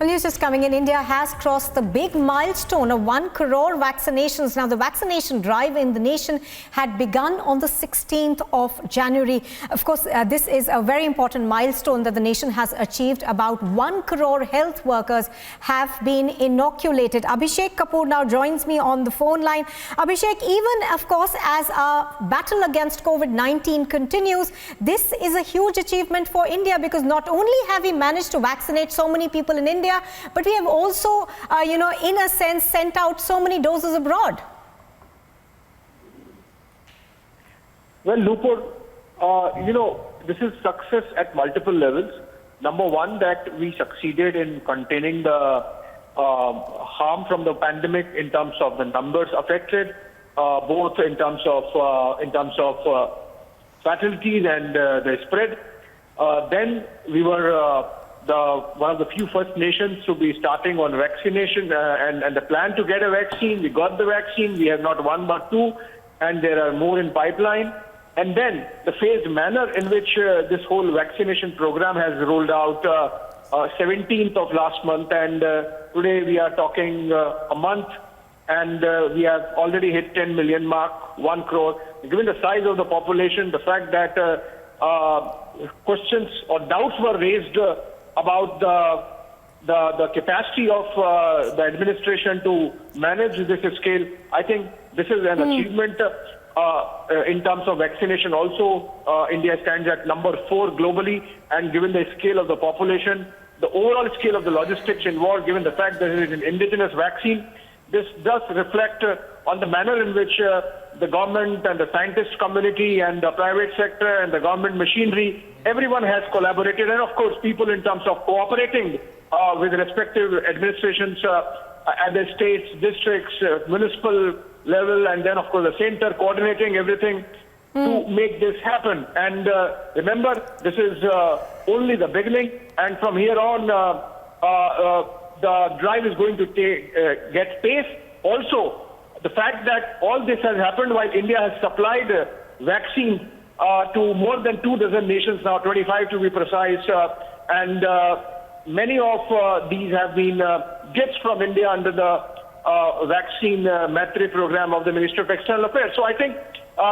Well, news just coming in. India has crossed the big milestone of 1 crore vaccinations. Now, the vaccination drive in the nation had begun on the 16th of January. Of course, this is a very important milestone that the nation has achieved. About 1 crore health workers have been inoculated. Abhishek Kapoor now joins me on the phone line. Abhishek, even, of course, as our battle against COVID-19 continues, this is a huge achievement for India, because not only have we managed to vaccinate so many people in India, but we have also, in a sense, sent out so many doses abroad. Well, Nupur, this is success at multiple levels. Number one, that we succeeded in containing the harm from the pandemic in terms of the numbers affected, both in terms of fatalities and the spread. Then we were one of the few first nations to be starting on vaccination and the plan to get a vaccine. We got the vaccine. We have not one but two, and there are more in pipeline. And then the phased manner in which this whole vaccination program has rolled out 17th of last month, and today we are talking a month, and we have already hit 10 million mark, 1 crore. Given the size of the population, the fact that questions or doubts were raised about the capacity of the administration to manage this scale, I think this is an achievement. In terms of vaccination also, India stands at number 4 globally, and given the scale of the population, the overall scale of the logistics involved, given the fact that it is an indigenous vaccine, this does reflect on the manner in which the government and the scientist community and the private sector and the government machinery, everyone has collaborated, and of course people in terms of cooperating with respective administrations at the states, districts, municipal level, and then of course the center coordinating everything to make this happen. And remember, this is only the beginning, and from here on the drive is going to get pace. Also, the fact that all this has happened while India has supplied vaccine to more than 24 nations now, 25 to be precise, and many of these have been gifts from India under the vaccine Maitri program of the Ministry of External Affairs. So I think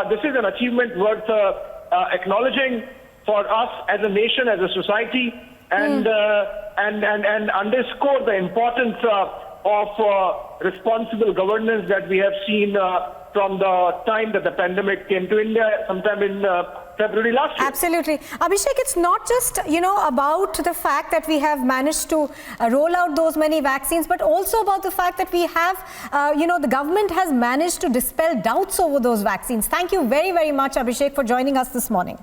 this is an achievement worth acknowledging for us as a nation, as a society, and underscore the importance of responsible governance that we have seen from the time that the pandemic came to India, sometime in February last year. Absolutely. Abhishek, it's not just, about the fact that we have managed to roll out those many vaccines, but also about the fact that we have, the government has managed to dispel doubts over those vaccines. Thank you very, very much, Abhishek, for joining us this morning.